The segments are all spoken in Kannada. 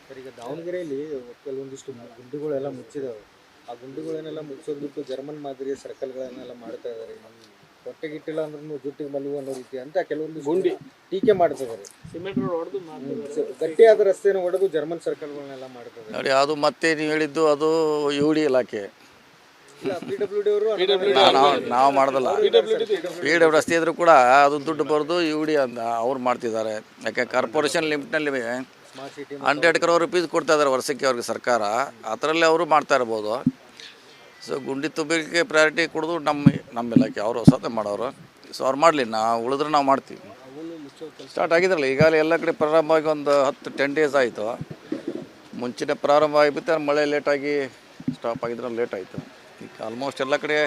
ಸರ್, ಈಗ ದಾವಣಗೆರೆಯಲ್ಲಿ ಕೆಲವೊಂದಿಷ್ಟು ಗುಂಡಿಗಳೆಲ್ಲ ಮುಚ್ಚಿದಾವೆ. ಆ ಗುಂಡಿಗಳನ್ನೆಲ್ಲ ಮುಚ್ಚೋದು ಬಿಟ್ಟು ಜರ್ಮನ್ ಮಾದರಿಯ ಸರ್ಕಲ್ಗಳನ್ನೆಲ್ಲ ಮಾಡ್ತಾ ಇದ್ದಾರೆ. ಹೊಟ್ಟೆಗಿಟ್ಟಿಲ್ಲ ಅಂದ್ರೂ ಜುಟ್ಟಿಗೆ ಮಲುವು ಅನ್ನೋ ರೀತಿ ಅಂತ ಕೆಲವೊಂದು ಗುಂಡಿ ಟೀಕೆ ಮಾಡ್ತಿದ್ದಾರೆ. ಸಿಮೆಂಟ್ ರೋಡ್ ಹೊಡೆದು ಗಟ್ಟಿಯಾದ ರಸ್ತೆಯನ್ನು ಹೊಡೆದು ಜರ್ಮನ್ ಸರ್ಕಲ್ಗಳನ್ನೆಲ್ಲ ಮಾಡ್ತಿದ್ದಾರೆ. ನೋಡಿ, ಅದು ಮತ್ತೆ ನೀವು ಹೇಳಿದ್ದು ಅದು UD ಇಲಾಖೆ. ಇಲ್ಲ, PWD ಅವರು ನಾವು ಮಾಡೋದಲ್ಲ. PWD ರಸ್ತೆ ಇದ್ರೂ ಕೂಡ ಅದು ದುಡ್ಡು ಬರೋದು UD ಅಂತ ಅವ್ರು ಮಾಡ್ತಿದ್ದಾರೆ. ಯಾಕೆ ಕಾರ್ಪೊರೇಷನ್ ಲಿಮಿಟ್ನಲ್ಲಿ ಸ್ಮಾರ್ಟ್ ಸಿಟಿ 100 crore rupees ಕೊಡ್ತಾ ಇದ್ದಾರೆ ವರ್ಷಕ್ಕೆ ಅವ್ರಿಗೆ ಸರ್ಕಾರ. ಅದರಲ್ಲಿ ಅವರು ಮಾಡ್ತಾ ಇರ್ಬೋದು. ಸೊ ಗುಂಡಿ ತುಂಬಿಕೆ ಪ್ರಯಾರಿಟಿ ಕೊಡೋದು ನಮ್ಮ ಇಲಾಖೆ, ಅವರು ಹೊಸದೇ ಮಾಡೋರು. ಸೊ ಅವ್ರು ಮಾಡಲಿ, ನಾವು ಉಳಿದ್ರೆ ನಾವು ಮಾಡ್ತೀವಿ. ಸ್ಟಾರ್ಟ್ ಆಗಿದ್ರಲ್ಲ ಈಗಾಗಲೇ ಎಲ್ಲ ಕಡೆ ಪ್ರಾರಂಭ ಆಗಿ ಒಂದು 10 days ಆಯಿತು. ಮುಂಚೆನೇ ಪ್ರಾರಂಭ ಆಗಿಬಿಟ್ಟು ಮಳೆ ಲೇಟಾಗಿ ಸ್ಟಾಪ್ ಆಗಿದ್ರೆ ಲೇಟ್ ಆಯಿತು. ಈಗ ಆಲ್ಮೋಸ್ಟ್ ಎಲ್ಲ ಕಡೆ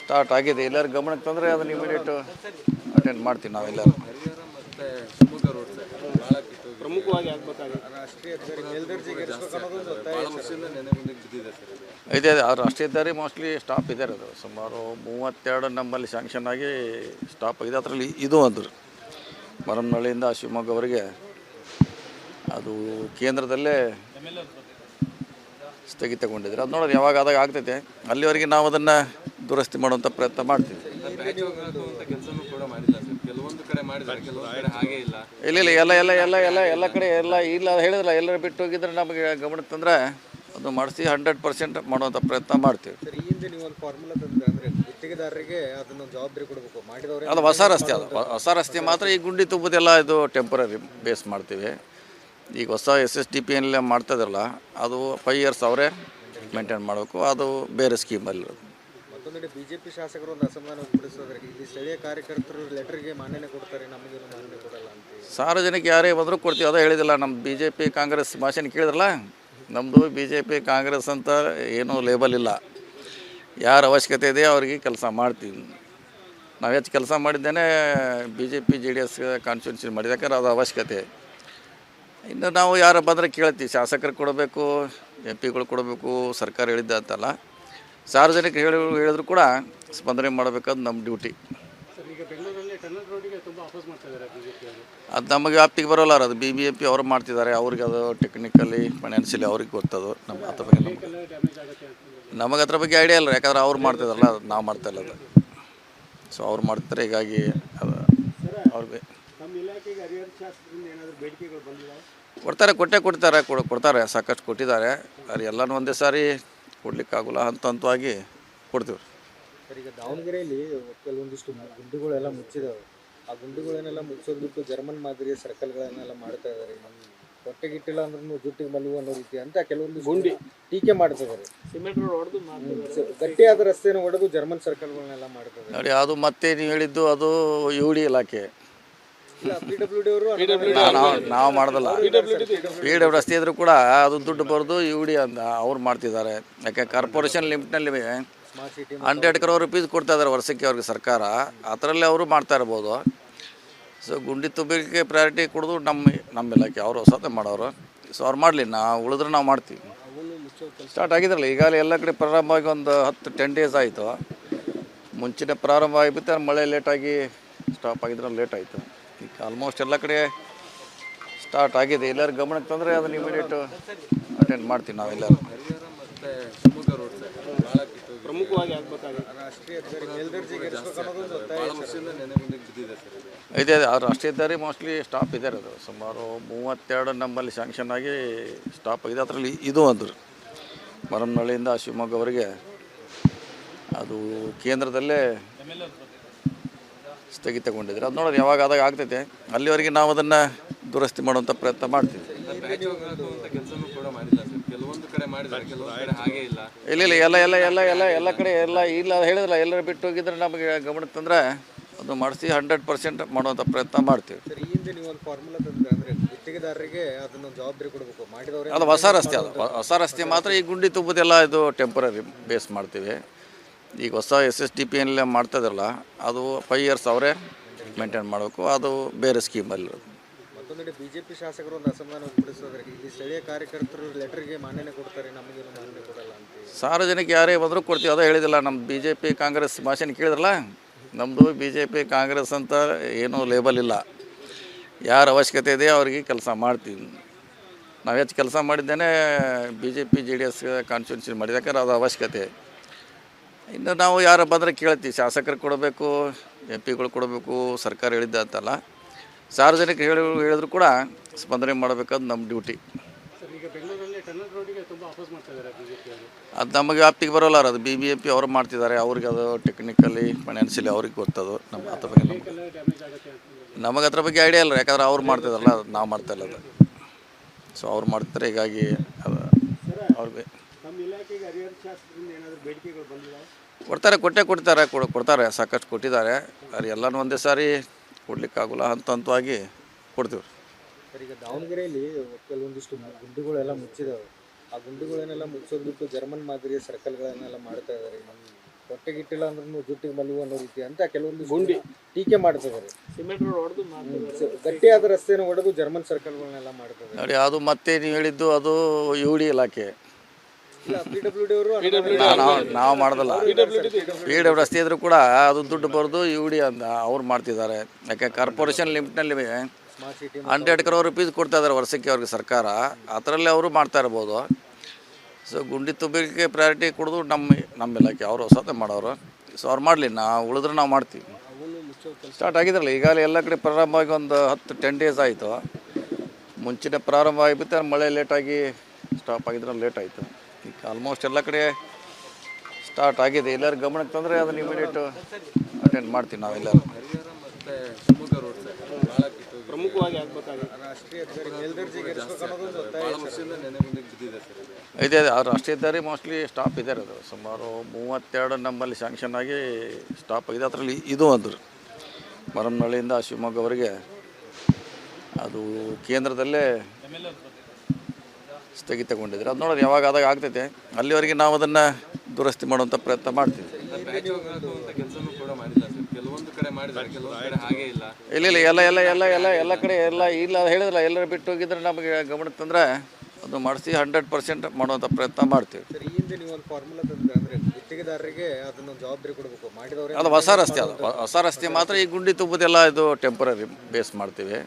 ಸ್ಟಾರ್ಟ್ ಆಗಿದೆ. ಎಲ್ಲರೂ ಗಮನಕ್ಕೆ ತಂದರೆ ಅದನ್ನು ಇಮಿಡಿಯೇಟ್ ಅಟೆಂಡ್ ಮಾಡ್ತೀವಿ ನಾವೆಲ್ಲರೂ. ಪ್ರಮುಖವಾಗಿ ಆಗಬೇಕಾಗಿದೆ. ರಾಷ್ಟ್ರೀಯ ಹೆದ್ದಾರಿ ಮೇಲ್ದರ್ಜೆಗೆ ಏರಿಸಬೇಕು ಅನ್ನೋದು ಇದೆ. ಆ ರಾಷ್ಟ್ರೀಯ ಹೆದ್ದಾರಿ ಮೋಸ್ಟ್ಲಿ ಸ್ಟಾಪ್ ಇದೆ. ಅದು ಸುಮಾರು 32 ನಮ್ಮಲ್ಲಿ ಸ್ಯಾಂಕ್ಷನ್ ಆಗಿ ಸ್ಟಾಪ್ ಆಗಿದೆ. ಅದರಲ್ಲಿ ಇದು ಅಂದರು ಮರಮ್ನಳ್ಳಿಯಿಂದ ಶಿವಮೊಗ್ಗವರೆಗೆ ಅದು ಕೇಂದ್ರದಲ್ಲೇ ಸ್ಥಗಿತಗೊಂಡಿದ್ದಾರೆ. ಅದು ನೋಡೋದು ಯಾವಾಗ ಆದಾಗ ಆಗ್ತೈತೆ. ಅಲ್ಲಿವರೆಗೆ ನಾವು ಅದನ್ನು ದುರಸ್ತಿ ಮಾಡುವಂಥ ಪ್ರಯತ್ನ ಮಾಡ್ತೀವಿ. ಇಲ್ಲ ಎಲ್ಲ ಕಡೆ ಇಲ್ಲ ಹೇಳಿದ್ರಲ್ಲ, ಎಲ್ಲರೂ ಬಿಟ್ಟು ಹೋಗಿದ್ರೆ ನಮಗೆ ಗಮನಕ್ಕೆ ತಂದರೆ ಅದು ಮಾಡಿಸಿ 100% ಮಾಡುವಂಥ ಪ್ರಯತ್ನ ಮಾಡ್ತೀವಿ. ಸರ್, ಈ ಹಿಂದೆ ನೀವು ಒಂದು ಫಾರ್ಮುಲಾ ತಂದ್ರೆ ಅಂದರೆ ಗುತ್ತಿಗೆದಾರರಿಗೆ ಅದನ್ನು ಜವಾಬ್ದಾರಿ ಕೊಡಬೇಕು, ಮಾಡಿದವರೇ. ಅದು ಹೊಸ ರಸ್ತೆ. ಅದು ಹೊಸ ರಸ್ತೆ ಮಾತ್ರ ಈ ಗುಂಡಿ ತುಂಬುದೆಲ್ಲ ಇದು ಟೆಂಪರರಿ ಬೇಸ್ ಮಾಡ್ತೀವಿ. ಈಗ ಹೊಸ SSDP ಏನೆಲ್ಲ ಮಾಡ್ತಾ ಇದ್ರಲ್ಲ, ಅದು 5 years ಅವರೇ ಮೇಂಟೈನ್ ಮಾಡಬೇಕು. ಅದು ಬೇರೆ ಸ್ಕೀಮಲ್ಲಿ. ಮತ್ತೊಂದೆಡೆ BJP ಶಾಸಕರು ಒಂದು ಅಸಮಾಧಾನ ವ್ಯಕ್ತಪಡಿಸಿದ್ರೆ ಇಲ್ಲಿ ಸ್ಥಳೀಯ ಕಾರ್ಯಕರ್ತರು ಲೆಟರ್ಗೆ ಮಾನ್ಯತೆ ಕೊಡ್ತಾರೆ, ನಮಗೇನು ಮಾನ್ಯತೆ ಕೊಡಲ್ಲ ಅಂತ. ಸಾರ್ವಜನಿಕ ಯಾರೇ ಬಂದರೂ ಕೊಡ್ತೀವಿ. ಅದೇ ಹೇಳಿದಿಲ್ಲ, ನಮ್ಮ BJP ಕಾಂಗ್ರೆಸ್ ಭಾಷೆನ ಕೇಳಿದ್ರಲ್ಲ, ನಮ್ಮದು BJP ಕಾಂಗ್ರೆಸ್ ಅಂತ ಏನೂ ಲೇಬಲ್ ಇಲ್ಲ. ಯಾರ ಅವಶ್ಯಕತೆ ಇದೆ ಅವ್ರಿಗೆ ಕೆಲಸ ಮಾಡ್ತೀವಿ. ನಾವು ಹೆಚ್ಚು ಕೆಲಸ ಮಾಡಿದ್ದೇನೆ BJP JDS ಕಾನ್ಸ್ಟಿಟ್ಯೂನ್ಸಿ ಮಾಡಿದ, ಯಾಕಂದ್ರೆ ಅದು ಅವಶ್ಯಕತೆ. ಇನ್ನು ನಾವು ಯಾರು ಬಂದರೆ ಕೇಳ್ತೀವಿ. ಶಾಸಕರು ಕೊಡಬೇಕು, MP ಗಳು ಕೊಡಬೇಕು, ಸರ್ಕಾರ ಹೇಳಿದ್ದ ಅಂತಲ್ಲ. ಸಾರ್ವಜನಿಕ ಹೇಳಿದ್ರು ಕೂಡ ಸ್ಪಂದನೆ ಮಾಡಬೇಕಾದ ನಮ್ಮ ಡ್ಯೂಟಿ. ಅದು ನಮಗೆ ವ್ಯಾಪ್ತಿಗೆ ಬರೋಲ್ಲ. ಅದು BBMP ಅವರು ಮಾಡ್ತಿದ್ದಾರೆ. ಅವ್ರಿಗೆ ಅದು ಟೆಕ್ನಿಕಲಿ ಫೈನಾನ್ಷಿಯಲಿ ಅವ್ರಿಗೆ ಗೊತ್ತದು. ನಮ್ಮ ಅದ್ರ ಬಗ್ಗೆ ನಮಗೆ ಅದ್ರ ಬಗ್ಗೆ ಐಡಿಯಾ ಇಲ್ಲ. ಯಾಕಂದ್ರೆ ಅವ್ರು ಮಾಡ್ತಿದಾರಲ್ಲ, ನಾವು ಮಾಡ್ತಾ ಇಲ್ಲ ಅದು. ಸೊ ಅವ್ರು ಮಾಡ್ತಾರೆ. ಹೀಗಾಗಿ ಅದು ಅವ್ರಿಗೆ ಕೊಡ್ತಾರೆ. ಸಾಕಷ್ಟು ಕೊಟ್ಟಿದ್ದಾರೆ. ಅದು ಎಲ್ಲನೂ ಒಂದೇ ಸಾರಿ ಕೊಡ್ಲಿಕ್ಕಾಗಲ್ಲ, ಹಂತವಾಗಿ ಕೊಡ್ತೀವಿ. ಸರ್, ಈಗ ದಾವಣಗೆರೆಯಲ್ಲಿ ಕೆಲವೊಂದಿಷ್ಟು ಗುಂಡಿಗಳೆಲ್ಲ ಮುಚ್ಚಿದಾವೆ. ಆ ಗುಂಡಿಗಳನ್ನೆಲ್ಲ ಮುಚ್ಚೋದು ಬಿಟ್ಟು ಜರ್ಮನ್ ಮಾದರಿಯ ಸರ್ಕಲ್ಗಳನ್ನೆಲ್ಲ ಮಾಡ್ತಾ ಇದ್ದಾರೆ. ಹೊಟ್ಟೆಗಿಟ್ಟಿಲ್ಲ ಅಂದ್ರೂ ಜುಟ್ಟಿಗೆ ಮಲುವು ಅನ್ನೋ ರೀತಿ ಅಂತ ಕೆಲವೊಂದು ಗುಂಡಿ ಟೀಕೆ ಮಾಡ್ತಿದ್ದಾರೆ. ಸಿಮೆಂಟ್ ರೋಡ್ ಹೊಡೆದು ಗಟ್ಟಿಯಾದ ರಸ್ತೆಯನ್ನು ಹೊಡೆದು ಜರ್ಮನ್ ಸರ್ಕಲ್ಗಳನ್ನೆಲ್ಲ ಮಾಡ್ತಿದ್ದಾರೆ. ನೋಡಿ, ಅದು ಮತ್ತೆ ನೀವು ಹೇಳಿದ್ದು ಅದು UD ಇಲಾಖೆ. ಇಲ್ಲ, PWD ಅವರು ನಾವು ಮಾಡೋದಲ್ಲ. PWD ರಸ್ತೆ ಇದ್ರೂ ಕೂಡ ಅದು ದುಡ್ಡು ಬರೋದು UD ಅಂತ ಅವ್ರು ಮಾಡ್ತಿದ್ದಾರೆ. ಯಾಕೆ ಕಾರ್ಪೊರೇಷನ್ ಲಿಮಿಟ್ನಲ್ಲಿ ಸ್ಮಾರ್ಟ್ ಸಿಟಿ 100 crore rupees ಕೊಡ್ತಾ ಇದ್ದಾರೆ ವರ್ಷಕ್ಕೆ ಅವ್ರಿಗೆ ಸರ್ಕಾರ. ಅದರಲ್ಲಿ ಅವರು ಮಾಡ್ತಾ ಇರ್ಬೋದು. ಸೊ ಗುಂಡಿ ತುಂಬಿಕೆ ಪ್ರಯಾರಿಟಿ ಕೊಡೋದು ನಮ್ಮ ಇಲಾಖೆ, ಅವರು ಹೊಸದೇ ಮಾಡೋರು. ಸೊ ಅವ್ರು ಮಾಡಲಿ, ನಾವು ಉಳಿದ್ರೆ ನಾವು ಮಾಡ್ತೀವಿ. ಸ್ಟಾರ್ಟ್ ಆಗಿದ್ರಲ್ಲ ಈಗಾಗಲೇ ಎಲ್ಲ ಕಡೆ ಪ್ರಾರಂಭ ಆಗಿ ಒಂದು 10 days ಆಯಿತು. ಮುಂಚೆನೇ ಪ್ರಾರಂಭ ಆಗಿಬಿಟ್ಟು ಮಳೆ ಲೇಟಾಗಿ ಸ್ಟಾಪ್ ಆಗಿದ್ರೆ ಲೇಟ್ ಆಯಿತು. ಈಗ ಆಲ್ಮೋಸ್ಟ್ ಎಲ್ಲ ಕಡೆ ಸ್ಟಾರ್ಟ್ ಆಗಿದೆ. ಎಲ್ಲರೂ ಗಮನಕ್ಕೆ ತಂದರೆ ಅದನ್ನು ಇಮಿಡಿಯೇಟ್ ಅಟೆಂಡ್ ಮಾಡ್ತೀವಿ ನಾವೆಲ್ಲರೂ. ಪ್ರಮುಖವಾಗಿ ಆಗಬೇಕಾಗಿದೆ. ರಾಷ್ಟ್ರೀಯ ಹೆದ್ದಾರಿ ಮೇಲ್ದರ್ಜೆಗೆ ಏರಿಸಬೇಕು ಅನ್ನೋದು ಇದೆ. ಆ ರಾಷ್ಟ್ರೀಯ ಹೆದ್ದಾರಿ ಮೋಸ್ಟ್ಲಿ ಸ್ಟಾಪ್ ಇದೆ. ಅದು ಸುಮಾರು 32 ನಮ್ಮಲ್ಲಿ ಸ್ಯಾಂಕ್ಷನ್ ಆಗಿ ಸ್ಟಾಪ್ ಆಗಿದೆ. ಅದರಲ್ಲಿ ಇದು ಅಂದರು ಮರಮ್ನಳ್ಳಿಯಿಂದ ಶಿವಮೊಗ್ಗವರೆಗೆ ಅದು ಕೇಂದ್ರದಲ್ಲೇ ಸ್ಥಗಿತಗೊಂಡಿದ್ದಾರೆ. ಅದು ನೋಡೋದು ಯಾವಾಗ ಆದಾಗ ಆಗ್ತೈತೆ. ಅಲ್ಲಿವರೆಗೆ ನಾವು ಅದನ್ನು ದುರಸ್ತಿ ಮಾಡುವಂಥ ಪ್ರಯತ್ನ ಮಾಡ್ತೀವಿ. ಎಲ್ಲ ಕಡೆ ಇಲ್ಲ ಹೇಳಿದ್ರಲ್ಲ, ಎಲ್ಲರೂ ಬಿಟ್ಟು ಹೋಗಿದ್ರೆ ನಮಗೆ ಗಮನಕ್ಕೆ ತಂದರೆ ಅದು ಮಾಡಿಸಿ 100% ಮಾಡುವಂಥ ಪ್ರಯತ್ನ ಮಾಡ್ತೀವಿ. ಸರ್, ಈ ಹಿಂದೆ ನೀವು ಒಂದು ಫಾರ್ಮುಲಾ ತಂದ್ರೆ ಅಂದರೆ ಗುತ್ತಿಗೆದಾರರಿಗೆ ಅದನ್ನು ಜವಾಬ್ದಾರಿ ಕೊಡಬೇಕು, ಮಾಡಿದವರೇ. ಅದು ಹೊಸ ರಸ್ತೆ. ಅದು ಹೊಸ ರಸ್ತೆ ಮಾತ್ರ ಈ ಗುಂಡಿ ತುಂಬುದೆಲ್ಲ ಇದು ಟೆಂಪರರಿ ಬೇಸ್ ಮಾಡ್ತೀವಿ. ಈಗ ಹೊಸ SSDP ಏನೆಲ್ಲ ಮಾಡ್ತಾ ಇದ್ರಲ್ಲ, ಅದು 5 years ಅವರೇ ಮೇಂಟೈನ್ ಮಾಡಬೇಕು. ಅದು ಬೇರೆ ಸ್ಕೀಮಲ್ಲಿ. ಮತ್ತೊಂದೆಡೆ BJP ಶಾಸಕರು ಒಂದು ಅಸಮಾಧಾನ ವ್ಯಕ್ತಪಡಿಸಿದ್ರೆ ಇಲ್ಲಿ ಸ್ಥಳೀಯ ಕಾರ್ಯಕರ್ತರು ಲೆಟರ್ಗೆ ಮಾನ್ಯತೆ ಕೊಡ್ತಾರೆ, ನಮಗೇನು ಮಾನ್ಯತೆ ಕೊಡಲ್ಲ ಅಂತ. ಸಾರ್ವಜನಿಕ ಯಾರೇ ಬಂದರೂ ಕೊಡ್ತೀವಿ. ಅದೇ ಹೇಳಿದಿಲ್ಲ, ನಮ್ಮ BJP ಕಾಂಗ್ರೆಸ್ ಭಾಷೆನ ಕೇಳಿದ್ರಲ್ಲ, ನಮ್ಮದು BJP ಕಾಂಗ್ರೆಸ್ ಅಂತ ಏನೂ ಲೇಬಲ್ ಇಲ್ಲ. ಯಾರ ಅವಶ್ಯಕತೆ ಇದೆ ಅವ್ರಿಗೆ ಕೆಲಸ ಮಾಡ್ತೀವಿ. ನಾವು ಹೆಚ್ಚು ಕೆಲಸ ಮಾಡಿದ್ದೇನೆ BJP JDS ಕಾನ್ಸ್ಟಿಟ್ಯೂನ್ಸಿ ಮಾಡಿದ, ಯಾಕಂದ್ರೆ ಅದು ಅವಶ್ಯಕತೆ. ಇನ್ನು ನಾವು ಯಾರು ಬಂದರೆ ಕೇಳ್ತೀವಿ, ಶಾಸಕರು ಕೊಡಬೇಕು, MP ಗಳು ಕೊಡಬೇಕು, ಸರ್ಕಾರ ಹೇಳಿದ್ದ ಅಂತಲ್ಲ, ಸಾರ್ವಜನಿಕರು ಹೇಳಿದ್ರು ಕೂಡ ಸ್ಪಂದನೆ ಮಾಡಬೇಕದು ನಮ್ಮ ಡ್ಯೂಟಿ. ಅದು ನಮಗೆ ವ್ಯಾಪ್ತಿಗೆ ಬರೋಲ್ಲ, ಅದು BBMP ಅವರು ಮಾಡ್ತಿದ್ದಾರೆ, ಅವ್ರಿಗೆ ಅದು ಟೆಕ್ನಿಕಲಿ ಫೈನಾನ್ಷಿಯಲಿ ಅವ್ರಿಗೆ ಗೊತ್ತದು. ನಮ್ಮ ಅದ್ರ ಬಗ್ಗೆ ನಮಗೆ ಅದ್ರ ಬಗ್ಗೆ ಐಡಿಯಾ ಇಲ್ಲ, ಯಾಕಂದ್ರೆ ಅವ್ರು ಮಾಡ್ತಿದಾರಲ್ಲ, ನಾವು ಮಾಡ್ತಾ ಇಲ್ಲ ಅದು. ಸೊ ಅವ್ರು ಮಾಡ್ತಾರೆ, ಹೀಗಾಗಿ ಅದು ಅವ್ರಿಗೆ ಕೊಡ್ತಾರೆ, ಕೊಡ್ತಾರೆ, ಸಾಕಷ್ಟು ಕೊಟ್ಟಿದ್ದಾರೆ. ಅದು ಎಲ್ಲನೂ ಒಂದೇ ಸಾರಿ ಕೊಡ್ಲಿಕ್ಕಾಗಲ್ಲ, ಹಂತವಾಗಿ ಕೊಡ್ತೀವಿ. ಸರ್, ಈಗ ದಾವಣಗೆರೆಯಲ್ಲಿ ಕೆಲವೊಂದಿಷ್ಟು ಗುಂಡಿಗಳೆಲ್ಲ ಮುಚ್ಚಿದಾವೆ. ಆ ಗುಂಡಿಗಳನ್ನೆಲ್ಲ ಮುಚ್ಚೋದು ಬಿಟ್ಟು ಜರ್ಮನ್ ಮಾದರಿಯ ಸರ್ಕಲ್ಗಳನ್ನೆಲ್ಲ ಮಾಡ್ತಾ ಇದ್ದಾರೆ. ಹೊಟ್ಟೆಗಿಟ್ಟಿಲ್ಲ ಅಂದ್ರೂ ಜುಟ್ಟಿಗೆ ಮಲುವು ಅನ್ನೋ ರೀತಿ ಅಂತ ಕೆಲವೊಂದು ಗುಂಡಿ ಟೀಕೆ ಮಾಡ್ತಿದ್ದಾರೆ. ಸಿಮೆಂಟ್ ರೋಡ್ ಹೊಡೆದು ಗಟ್ಟಿಯಾದ ರಸ್ತೆಯನ್ನು ಹೊಡೆದು ಜರ್ಮನ್ ಸರ್ಕಲ್ಗಳನ್ನೆಲ್ಲ ಮಾಡ್ತಾರೆ. ನೋಡಿ, ಅದು ಮತ್ತೆ ನೀವು ಹೇಳಿದ್ದು ಅದು UD ಇಲಾಖೆ, PWD ಅವರು ನಾವು ಮಾಡೋದಲ್ಲ. PWD ರಸ್ತೆ ಇದ್ರೂ ಕೂಡ ಅದು ದುಡ್ಡು ಬರೋದು UD ಅಂತ ಅವ್ರು ಮಾಡ್ತಿದ್ದಾರೆ. ಯಾಕೆ ಕಾರ್ಪೊರೇಷನ್ ಲಿಮಿಟ್ನಲ್ಲಿ 100 crore rupees ಕೊಡ್ತಾ ಇದ್ದಾರೆ ವರ್ಷಕ್ಕೆ ಅವ್ರಿಗೆ ಸರ್ಕಾರ, ಅದರಲ್ಲಿ ಅವರು ಮಾಡ್ತಾ ಇರ್ಬೋದು. ಸೊ ಗುಂಡಿ ತುಂಬಿಕೆ ಪ್ರಯಾರಿಟಿ ಕೊಡೋದು ನಮ್ಮ ಇಲಾಖೆ, ಅವರು ಹೊಸದೇ ಮಾಡೋರು. ಸೊ ಅವ್ರು ಮಾಡಲಿ, ನಾವು ಉಳಿದ್ರೆ ನಾವು ಮಾಡ್ತೀವಿ. ಸ್ಟಾರ್ಟ್ ಆಗಿದ್ರಲ್ಲ, ಈಗಾಗಲೇ ಎಲ್ಲ ಕಡೆ ಪ್ರಾರಂಭವಾಗಿ ಒಂದು 10 days ಆಯಿತು. ಮುಂಚಿನ ಪ್ರಾರಂಭ ಆಗಿಬಿಟ್ಟು ಮಳೆ ಲೇಟಾಗಿ ಸ್ಟಾಪ್ ಆಗಿದ್ರೆ ಲೇಟ್ ಆಯಿತು. ಈಗ ಆಲ್ಮೋಸ್ಟ್ ಎಲ್ಲ ಕಡೆ ಸ್ಟಾರ್ಟ್ ಆಗಿದೆ. ಎಲ್ಲರೂ ಗಮನಕ್ಕೆ ತಂದರೆ ಅದನ್ನು ಇಮಿಡಿಯೇಟು ಅಟೆಂಡ್ ಮಾಡ್ತೀವಿ ನಾವೆಲ್ಲರೂ. ಪ್ರಮುಖವಾಗಿ ಆಗ್ಬೇಕಾಗಿದೆ. ರಾಷ್ಟ್ರೀಯ ಹೆದ್ದಾರಿ ಮೇಲ್ದರ್ಜೆಗೆ ಏರಿಸಬೇಕು ಅನ್ನೋದೊಂದು ಇದೆ. ಆ ರಾಷ್ಟ್ರೀಯ ಹೆದ್ದಾರಿ ಮೋಸ್ಟ್ಲಿ ಸ್ಟಾಪ್ ಇದೆ. ಅದು ಸುಮಾರು 32 ನಮ್ಮಲ್ಲಿ ಸ್ಯಾಂಕ್ಷನ್ ಆಗಿ ಸ್ಟಾಪ್ ಆಗಿದೆ. ಅದರಲ್ಲಿ ಇದು ಅಂದರು ಮರಮ್ನಳ್ಳಿಯಿಂದ ಶಿವಮೊಗ್ಗವರೆಗೆ ಅದು ಕೇಂದ್ರದಲ್ಲೇ ಸ್ಥಗಿತಗೊಂಡಿದ್ದಾರೆ. ಅದು ನೋಡೋದು ಯಾವಾಗ ಆದಾಗ ಆಗ್ತೈತೆ, ಅಲ್ಲಿವರೆಗೆ ನಾವು ಅದನ್ನು ದುರಸ್ತಿ ಮಾಡುವಂಥ ಪ್ರಯತ್ನ ಮಾಡ್ತೀವಿ. ಇಲ್ಲ ಎಲ್ಲ ಕಡೆ ಇಲ್ಲ ಹೇಳಿದ್ರಲ್ಲ, ಎಲ್ಲರೂ ಬಿಟ್ಟು ಹೋಗಿದ್ರೆ ನಮಗೆ ಗಮನಕ್ಕೆ ತಂದರೆ ಅದು ಮಾಡಿಸಿ 100% ಮಾಡುವಂಥ ಪ್ರಯತ್ನ ಮಾಡ್ತೀವಿ. ಸರ್, ಈ ಹಿಂದೆ ನೀವು ಒಂದು ಫಾರ್ಮುಲಾ ತಂದ್ರೆ ಅಂದರೆ ಗುತ್ತಿಗೆದಾರರಿಗೆ ಅದನ್ನು ಜವಾಬ್ದಾರಿ ಕೊಡಬೇಕು, ಮಾಡಿದವ್ರೆ. ಅದು ಹೊಸ ರಸ್ತೆ, ಹೊಸ ರಸ್ತೆ ಮಾತ್ರ ಈ ಗುಂಡಿ ತುಂಬುದೆಲ್ಲ ಇದು ಟೆಂಪರರಿ ಬೇಸ್ ಮಾಡ್ತೀವಿ.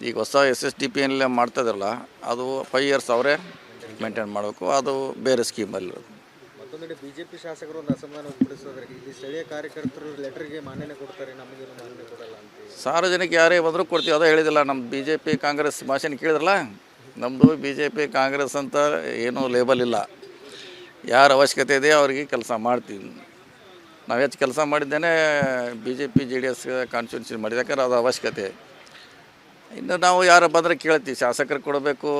ಈಗ ಹೊಸ SSDP ಎಲ್ಲ ಮಾಡ್ತಾ ಇದ್ರಲ್ಲ, ಅದು 5 years ಅವರೇ ಮೇಂಟೈನ್ ಮಾಡಬೇಕು, ಅದು ಬೇರೆ ಸ್ಕೀಮಲ್ಲಿ. ಮತ್ತೊಂದೆಡೆ BJP ಶಾಸಕರು ಒಂದು ಅಸಮಾಧಾನ ವ್ಯಕ್ತಪಡಿಸಿದ್ರೆ ಇಲ್ಲಿ ಸ್ಥಳೀಯ ಕಾರ್ಯಕರ್ತರು ಲೆಟರ್ಗೆ ಮಾನ್ಯತೆ ಕೊಡ್ತಾರೆ, ನಮಗೇನು ಮಾನ್ಯತೆ ಕೊಡಲ್ಲ ಅಂತ. ಸಾರ್ವಜನಿಕ ಯಾರೇ ಬಂದರೂ ಕೊಡ್ತೀವಿ, ಅದೇ ಹೇಳಿದಿಲ್ಲ. ನಮ್ಮ BJP ಕಾಂಗ್ರೆಸ್ ಭಾಷೆನ ಕೇಳಿದ್ರಲ್ಲ, ನಮ್ಮದು BJP ಕಾಂಗ್ರೆಸ್ ಅಂತ ಏನೂ ಲೇಬಲ್ ಇಲ್ಲ. ಯಾರ ಅವಶ್ಯಕತೆ ಇದೆ ಅವ್ರಿಗೆ ಕೆಲಸ ಮಾಡ್ತೀವಿ. ನಾವು ಹೆಚ್ಚು ಕೆಲಸ ಮಾಡಿದ್ದೇನೆ BJP JDS ಕಾನ್ಸ್ಟಿಟ್ಯೂನ್ಸಿ ಮಾಡಿದ, ಯಾಕಂದ್ರೆ ಅದು ಅವಶ್ಯಕತೆ. ಇನ್ನು ನಾವು ಯಾರು ಬಂದರೆ ಕೇಳ್ತೀವಿ, ಶಾಸಕರು ಕೊಡಬೇಕು,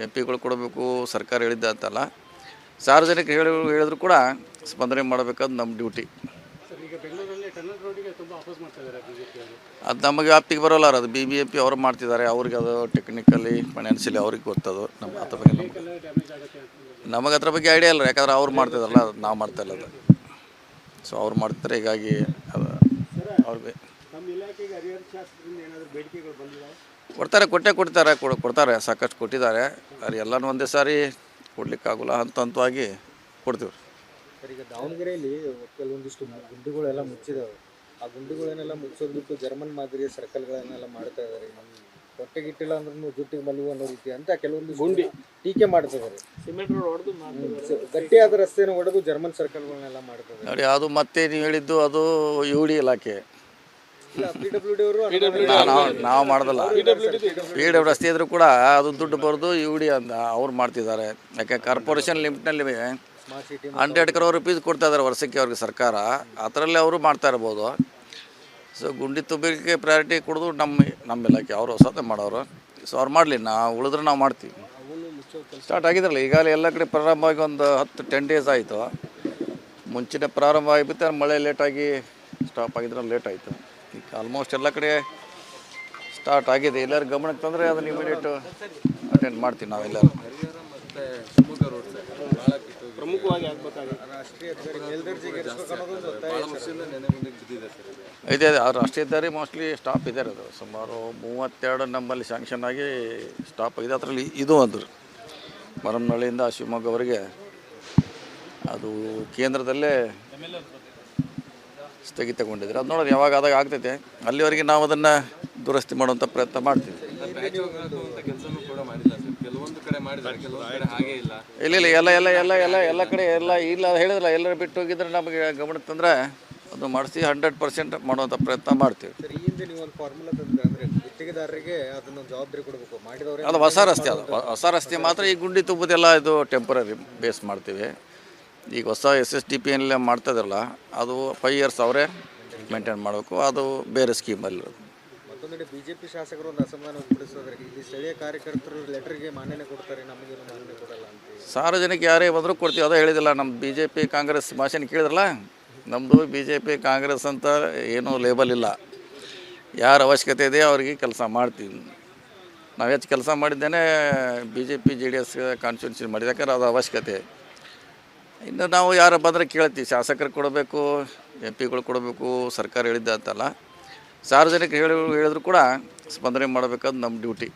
MP ಗಳು ಕೊಡಬೇಕು, ಸರ್ಕಾರ ಹೇಳಿದ್ದ ಅಂತಲ್ಲ, ಸಾರ್ವಜನಿಕರು ಹೇಳಿದ್ರು ಕೂಡ ಸ್ಪಂದನೆ ಮಾಡಬೇಕದು ನಮ್ಮ ಡ್ಯೂಟಿ. ಅದು ನಮಗೆ ವ್ಯಾಪ್ತಿಗೆ ಬರೋಲ್ಲ, ಅದು BBMP ಅವರು ಮಾಡ್ತಿದ್ದಾರೆ, ಅವ್ರಿಗೆ ಅದು ಟೆಕ್ನಿಕಲಿ ಫೈನಾನ್ಷಿಯಲಿ ಅವ್ರಿಗೆ ಗೊತ್ತದು. ನಮ್ಮ ಅದ್ರ ಬಗ್ಗೆ ನಮಗೆ ಅದ್ರ ಬಗ್ಗೆ ಐಡಿಯಾ ಇಲ್ಲ, ಯಾಕಂದ್ರೆ ಅವ್ರು ಮಾಡ್ತಿದಾರಲ್ಲ, ಅದು ನಾವು ಮಾಡ್ತಾ ಇಲ್ಲ ಅದು. ಸೊ ಅವ್ರು ಮಾಡ್ತಾರೆ, ಹೀಗಾಗಿ ಅದು ಅವ್ರಿಗೆ ಕೊಡ್ತಾರೆ, ಸಾಕಷ್ಟು ಕೊಟ್ಟಿದ್ದಾರೆ. ಅದು ಎಲ್ಲನೂ ಒಂದೇ ಸಾರಿ ಕೊಡ್ಲಿಕ್ಕಾಗಲ್ಲ, ಹಂತವಾಗಿ ಕೊಡ್ತೀವಿ. ಸರ್, ಈಗ ದಾವಣಗೆರೆಯಲ್ಲಿ ಕೆಲವೊಂದಿಷ್ಟು ಗುಂಡಿಗಳೆಲ್ಲ ಮುಚ್ಚಿದಾವೆ. ಆ ಗುಂಡಿಗಳನ್ನೆಲ್ಲ ಮುಚ್ಚೋದು ಬಿಟ್ಟು ಜರ್ಮನ್ ಮಾದರಿಯ ಸರ್ಕಲ್ಗಳನ್ನೆಲ್ಲ ಮಾಡ್ತಾ ಇದ್ದಾರೆ. ಹೊಟ್ಟೆಗಿಟ್ಟಿಲ್ಲ ಅಂದ್ರೂ ಜುಟ್ಟಿಗೆ ಮಲುವು ಅನ್ನೋ ರೀತಿ ಅಂತ ಕೆಲವೊಂದು ಗುಂಡಿ ಟೀಕೆ ಮಾಡ್ತಿದ್ದಾರೆ. ಸಿಮೆಂಟ್ ರೋಡ್ ಹೊಡೆದು ಗಟ್ಟಿಯಾದ ರಸ್ತೆಯನ್ನು ಹೊಡೆದು ಜರ್ಮನ್ ಸರ್ಕಲ್ಗಳನ್ನೆಲ್ಲ ಮಾಡ್ತಾರೆ. ನೋಡಿ, ಅದು ಮತ್ತೆ ನೀವು ಹೇಳಿದ್ದು ಅದು UD ಇಲಾಖೆ, PWD ಅವರು ನಾವು ಮಾಡೋದಲ್ಲ. PWD ರಸ್ತೆ ಇದ್ರೂ ಕೂಡ ಅದು ದುಡ್ಡು ಬರೋದು UD ಅಂತ ಅವ್ರು ಮಾಡ್ತಿದ್ದಾರೆ. ಯಾಕೆ ಕಾರ್ಪೊರೇಷನ್ ಲಿಮಿಟ್ನಲ್ಲಿ 100 crore rupees ಕೊಡ್ತಾ ಇದ್ದಾರೆ ವರ್ಷಕ್ಕೆ ಅವ್ರಿಗೆ ಸರ್ಕಾರ, ಅದರಲ್ಲಿ ಅವರು ಮಾಡ್ತಾ ಇರ್ಬೋದು. ಸೊ ಗುಂಡಿ ತುಂಬಿಕೆ ಪ್ರಯಾರಿಟಿ ಕೊಡೋದು ನಮ್ಮ ಇಲಾಖೆ, ಅವರು ಹೊಸದೇ ಮಾಡೋರು. ಸೊ ಅವ್ರು ಮಾಡಲಿ, ನಾವು ಉಳಿದ್ರೆ ನಾವು ಮಾಡ್ತೀವಿ. ಸ್ಟಾರ್ಟ್ ಆಗಿದ್ರಲ್ಲ, ಈಗಾಗಲೇ ಎಲ್ಲ ಕಡೆ ಪ್ರಾರಂಭವಾಗಿ ಒಂದು 10 days ಆಯಿತು. ಮುಂಚಿನ ಪ್ರಾರಂಭ ಆಗಿಬಿಟ್ಟು ಮಳೆ ಲೇಟಾಗಿ ಸ್ಟಾಪ್ ಆಗಿದ್ರೆ ಲೇಟ್ ಆಯಿತು. ಈಗ ಆಲ್ಮೋಸ್ಟ್ ಎಲ್ಲ ಕಡೆ ಸ್ಟಾರ್ಟ್ ಆಗಿದೆ. ಎಲ್ಲರೂ ಗಮನಕ್ಕೆ ತಂದರೆ ಅದನ್ನು ಇಮಿಡಿಯೇಟು ಅಟೆಂಡ್ ಮಾಡ್ತೀವಿ ನಾವೆಲ್ಲರೂ. ಪ್ರಮುಖವಾಗಿ ಆಗ್ಬೇಕಾಗಿದೆ. ರಾಷ್ಟ್ರೀಯ ಹೆದ್ದಾರಿ ಮೇಲ್ದರ್ಜೆಗೆ ಏರಿಸಬೇಕು ಅನ್ನೋದೊಂದು ಇದೆ. ಆ ರಾಷ್ಟ್ರೀಯ ಹೆದ್ದಾರಿ ಮೋಸ್ಟ್ಲಿ ಸ್ಟಾಪ್ ಇದೆ. ಅದು ಸುಮಾರು 32 ನಮ್ಮಲ್ಲಿ ಸ್ಯಾಂಕ್ಷನ್ ಆಗಿ ಸ್ಟಾಪ್ ಆಗಿದೆ. ಅದರಲ್ಲಿ ಇದು ಅಂದರು ಮರಮ್ನಳ್ಳಿಯಿಂದ ಶಿವಮೊಗ್ಗವರೆಗೆ ಅದು ಕೇಂದ್ರದಲ್ಲೇ ಸ್ಥಗಿತಗೊಂಡಿದ್ದಾರೆ. ಅದು ನೋಡೋದು ಯಾವಾಗ ಆದಾಗ ಆಗ್ತೈತೆ, ಅಲ್ಲಿವರೆಗೆ ನಾವು ಅದನ್ನು ದುರಸ್ತಿ ಮಾಡುವಂಥ ಪ್ರಯತ್ನ ಮಾಡ್ತೀವಿ. ಇಲ್ಲ ಇಲ್ಲ ಎಲ್ಲ ಎಲ್ಲ ಎಲ್ಲ ಎಲ್ಲ ಎಲ್ಲ ಕಡೆ ಎಲ್ಲ ಇಲ್ಲ ಹೇಳಿದ್ರಲ್ಲ ಎಲ್ಲರೂ ಬಿಟ್ಟು ಹೋಗಿದ್ರೆ ನಮಗೆ ಗಮನಕ್ಕೆ ತಂದರೆ ಅದು ಮಾಡಿಸಿ 100% ಮಾಡುವಂಥ ಪ್ರಯತ್ನ ಮಾಡ್ತೀವಿ. ಸರ್ ಈ ಹಿಂದೆ ನೀವು ಒಂದು ಫಾರ್ಮುಲಾ ತಂದ್ರೆ ಅಂದರೆ ಗುತ್ತಿಗೆದಾರರಿಗೆ ಅದನ್ನು ಜವಾಬ್ದಾರಿ ಕೊಡಬೇಕು ಮಾಡಿದವರು ಅದು ಹೊಸ ರಸ್ತೆ, ಅದು ಹೊಸ ರಸ್ತೆ ಮಾತ್ರ ಈ ಗುಂಡಿ ತುಂಬುದೆಲ್ಲ ಇದು ಟೆಂಪರರಿ ಬೇಸ್ ಮಾಡ್ತೀವಿ. ಈಗ ಹೊಸ SSDP ಎಲ್ಲ ಮಾಡ್ತಾ ಇದ್ರಲ್ಲ ಅದು 5 years ಅವರೇ ಮೇಂಟೈನ್ ಮಾಡಬೇಕು, ಅದು ಬೇರೆ ಸ್ಕೀಮಲ್ಲಿರೋದು. ಮತ್ತೊಂದೆಡೆ BJP ಶಾಸಕರು ಒಂದು ಅಸಮಾಧಾನ ವ್ಯಕ್ತಪಡಿಸಿದ್ರೆ ಇಲ್ಲಿ ಸ್ಥಳೀಯ ಕಾರ್ಯಕರ್ತರು ಲೆಟರ್ಗೆ ಮಾನ್ಯತೆ ಕೊಡ್ತಾರೆ, ನಮಗೇನು ಮಾನ್ಯತೆ ಕೊಡಲ್ಲ ಅಂತ. ಸಾರ್ವಜನಿಕ ಯಾರೇ ಬಂದರೂ ಕೊಡ್ತೀವಿ, ಅದೇ ಹೇಳಿದಿಲ್ಲ. ನಮ್ಮ BJP ಕಾಂಗ್ರೆಸ್ ಭಾಷೆನ ಕೇಳಿದ್ರಲ್ಲ, ನಮ್ಮದು BJP ಕಾಂಗ್ರೆಸ್ ಅಂತ ಏನೂ ಲೇಬಲ್ ಇಲ್ಲ. ಯಾರ ಅವಶ್ಯಕತೆ ಇದೆ ಅವ್ರಿಗೆ ಕೆಲಸ ಮಾಡ್ತೀವಿ. ನಾವು ಹೆಚ್ಚು ಕೆಲಸ ಮಾಡಿದ್ದೇನೆ BJP JDS ಕಾನ್ಸ್ಟಿಟ್ಯೂನ್ಸಿ ಮಾಡಿದ, ಯಾಕಂದ್ರೆ ಅದು ಅವಶ್ಯಕತೆ. ಇನ್ನು ನಾವು ಯಾರು ಬಂದರೆ ಕೇಳ್ತೀವಿ, ಶಾಸಕರು ಕೊಡಬೇಕು, MP ಗಳು ಕೊಡಬೇಕು, ಸರ್ಕಾರ ಹೇಳಿದ್ದ ಅಂತಲ್ಲ, ಸಾರ್ವಜನಿಕರು ಹೇಳಿದ್ರು ಕೂಡ ಸ್ಪಂದನೆ ಮಾಡಬೇಕಾದ ನಮ್ಮ ಡ್ಯೂಟಿ.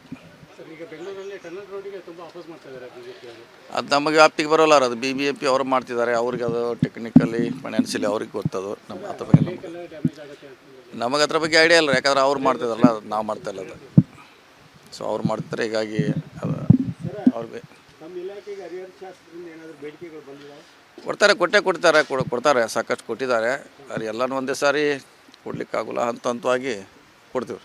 ಅದು ನಮಗೆ ವ್ಯಾಪ್ತಿಗೆ ಬರೋಲ್ಲ, ಅದು BBMP ಅವರು ಮಾಡ್ತಿದ್ದಾರೆ, ಅವ್ರಿಗೆ ಅದು ಟೆಕ್ನಿಕಲಿ ಫೈನಾನ್ಷಿಯಲಿ ಅವ್ರಿಗೆ ಗೊತ್ತದು. ನಮ್ಮ ಅದ್ರ ಬಗ್ಗೆ ನಮಗೆ ಅದ್ರ ಬಗ್ಗೆ ಐಡಿಯಾ ಇಲ್ಲ, ಯಾಕಂದ್ರೆ ಅವ್ರು ಮಾಡ್ತಿದಾರಲ್ಲ, ನಾವು ಮಾಡ್ತಾ ಇಲ್ಲ ಅದು. ಸೊ ಅವ್ರು ಮಾಡ್ತಾರೆ, ಹೀಗಾಗಿ ಅದು ಅವ್ರಿಗೆ ಕೊಡ್ತಾರೆ ಸಾಕಷ್ಟು ಕೊಟ್ಟಿದ್ದಾರೆ. ಅದು ಎಲ್ಲನೂ ಒಂದೇ ಸಾರಿ ಕೊಡ್ಲಿಕ್ಕಾಗಲ್ಲ, ಹಂತವಾಗಿ ಕೊಡ್ತೀವಿ.